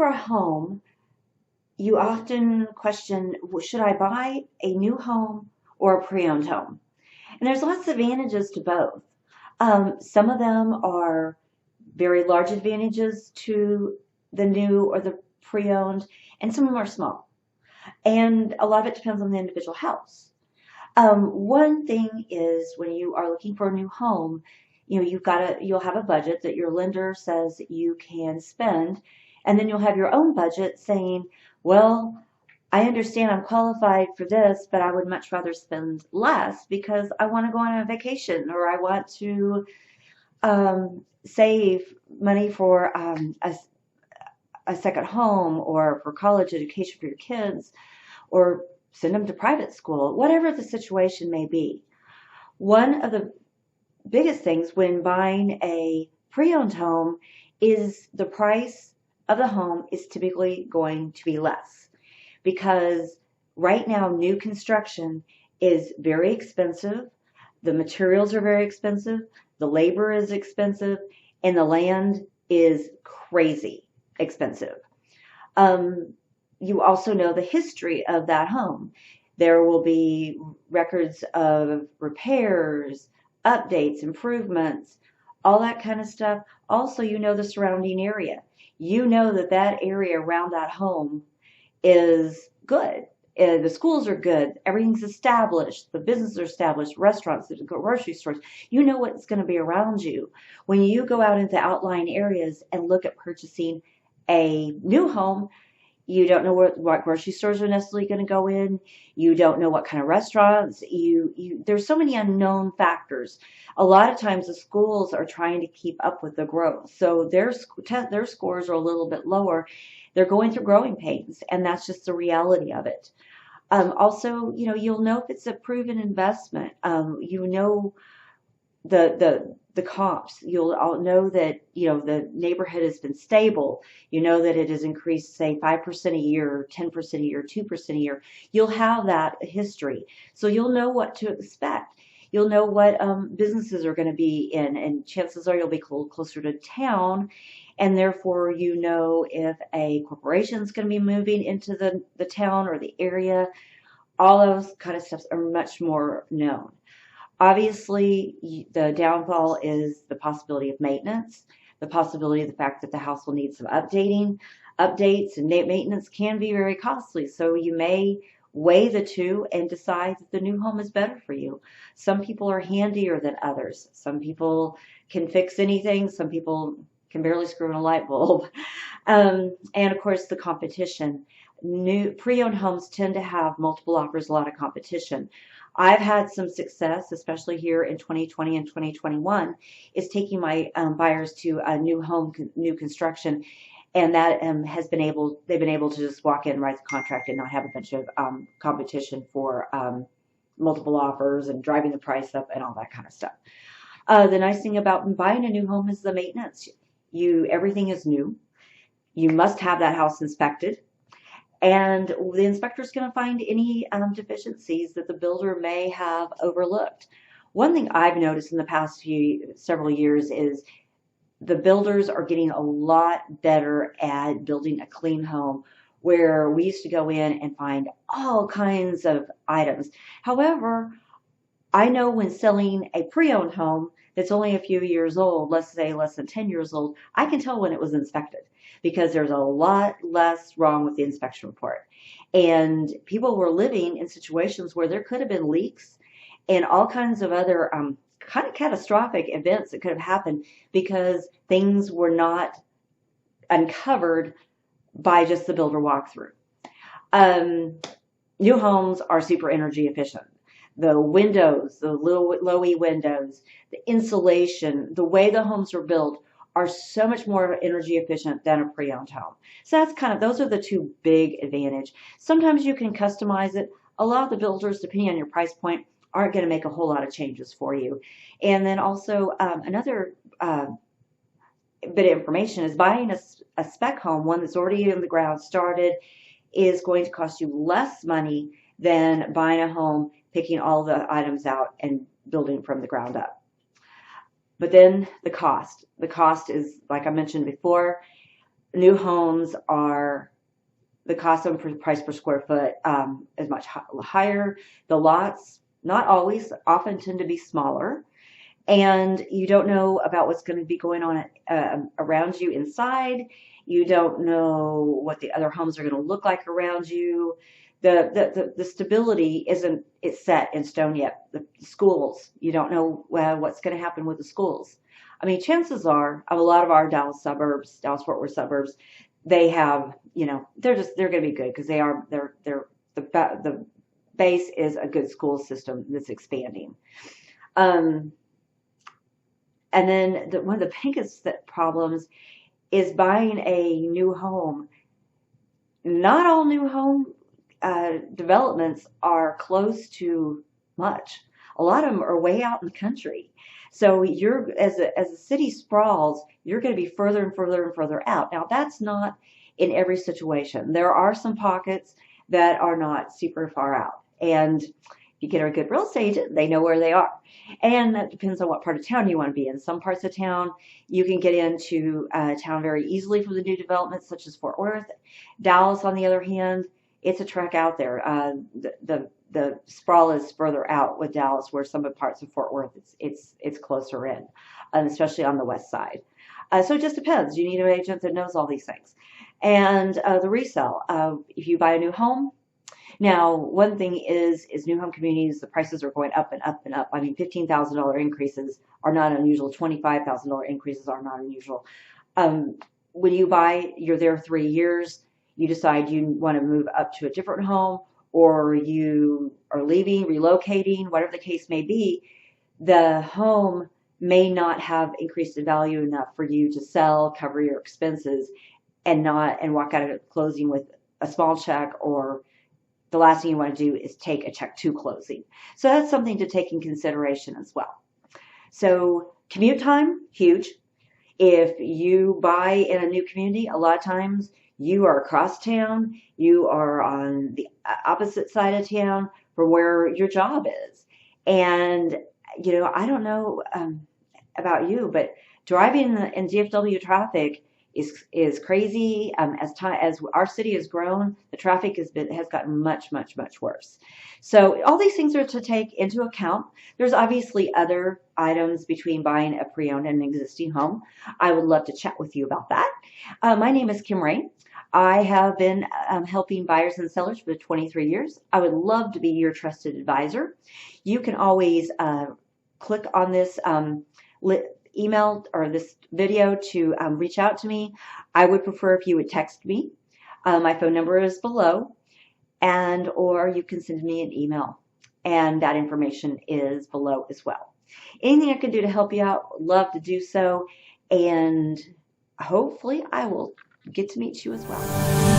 a home, you often question, should I buy a new home or a pre-owned home? And there's lots of advantages to both. Some of them are very large advantages to the new or the pre-owned, and some of them are small. And a lot of it depends on the individual house. One thing is when you are looking for a new home, you'll have a budget that your lender says you can spend, and then you'll have your own budget saying, well, I understand I'm qualified for this, but I would much rather spend less because I want to go on a vacation, or I want to save money for a second home, or for college education for your kids, or send them to private school, whatever the situation may be. One of the biggest things when buying a pre-owned home is the price of the home is typically going to be less, because right now new construction is very expensive. The materials are very expensive. The labor is expensive, and the land is crazy expensive. You also know the history of that home. There will be records of repairs, updates, improvements, all that kind of stuff. Also, you know the surrounding area. You know that that area around that home is good. The schools are good. Everything's established. The businesses are established. Restaurants, the grocery stores. You know what's going to be around you. When you go out into outlying areas and look at purchasing a new home, you don't know what grocery stores are necessarily going to go in. You don't know what kind of restaurants. There's so many unknown factors. A lot of times the schools are trying to keep up with the growth, so their scores are a little bit lower. They're going through growing pains, and that's just the reality of it. Also, you'll know if it's a proven investment. The comps. You'll all know that the neighborhood has been stable. You know that it has increased, say, 5% a year, 10% a year, 2% a year. You'll have that history, so you'll know what to expect. You'll know what businesses are going to be in, and chances are you'll be closer to town, and therefore you know if a corporation is going to be moving into the town or the area. All those kind of stuff are much more known. Obviously, the downfall is the possibility of maintenance, the possibility of the fact that the house will need some updating. Updates and maintenance can be very costly, so you may weigh the two and decide that the new home is better for you. Some people are handier than others. Some people can fix anything. Some people can barely screw in a light bulb. And of course, the competition. New pre-owned homes tend to have multiple offers, a lot of competition. I've had some success, especially here in 2020 and 2021, is taking my buyers to a new construction, and that they've been able to just walk in, write the contract, and not have a bunch of competition for multiple offers and driving the price up and all that kind of stuff. The nice thing about buying a new home is the maintenance. Everything is new. You must have that house inspected. And the inspector is going to find any deficiencies that the builder may have overlooked. One thing I've noticed in the past several years is the builders are getting a lot better at building a clean home, where we used to go in and find all kinds of items. However, I know when selling a pre-owned home that's only a few years old, let's say less than 10 years old, I can tell when it was inspected, because there's a lot less wrong with the inspection report. And people were living in situations where there could have been leaks and all kinds of other kind of catastrophic events that could have happened because things were not uncovered by just the builder walkthrough. New homes are super energy efficient. The windows, the low-E windows, the insulation, the way the homes are built are so much more energy efficient than a pre-owned home. So those are the two big advantages. Sometimes you can customize it. A lot of the builders, depending on your price point, aren't going to make a whole lot of changes for you. And then also another bit of information is buying a spec home, one that's already in the ground started, is going to cost you less money than buying a home, picking all the items out and building from the ground up. But then the cost. The cost is, like I mentioned before, New homes are, the cost of price per square foot is much higher. The lots, not always, often tend to be smaller. And you don't know about what's going to be going on around you inside. You don't know what the other homes are going to look like around you. The stability isn't it's set in stone yet. The schools, you don't know what's going to happen with the schools. I mean, chances are, a lot of our Dallas suburbs, Dallas Fort Worth suburbs, they have, they're going to be good because the base is a good school system that's expanding. Um, and then one of the biggest problems is buying a new home. Not all new home developments are close to much. A lot of them are way out in the country. So you're, as the city sprawls, you're going to be further and further and further out. Now, that's not in every situation. There are some pockets that are not super far out. And if you get a good real estate agent, they know where they are. And that depends on what part of town you want to be in. Some parts of town, you can get into town very easily from the new developments, such as Fort Worth. Dallas, on the other hand, it's a trek out there. The sprawl is further out with Dallas, where some of the parts of Fort Worth, it's closer in, especially on the west side. So it just depends. You need an agent that knows all these things. And the resale, if you buy a new home. Now, one thing is new home communities, the prices are going up and up and up. I mean, $15,000 increases are not unusual. $25,000 increases are not unusual. When you buy, you're there 3 years. You decide you want to move up to a different home, or you are leaving, relocating, whatever the case may be, the home may not have increased in value enough for you to sell, cover your expenses, and walk out of closing with a small check, or the last thing you want to do is take a check to closing. So that's something to take in consideration as well. So commute time, huge. If you buy in a new community, a lot of times you are across town, you are on the opposite side of town from where your job is. And, I don't know about you, but driving in DFW traffic is crazy. As our city has grown, the traffic has gotten much, much, much worse. So all these things are to take into account. There's obviously other items between buying a pre-owned and an existing home. I would love to chat with you about that. My name is Kim Raine. I have been helping buyers and sellers for 23 years. I would love to be your trusted advisor. You can always click on this email or this video to reach out to me. I would prefer if you would text me. My phone number is below, or you can send me an email, and that information is below as well. Anything I can do to help you out, love to do so, and hopefully I will get to meet you as well.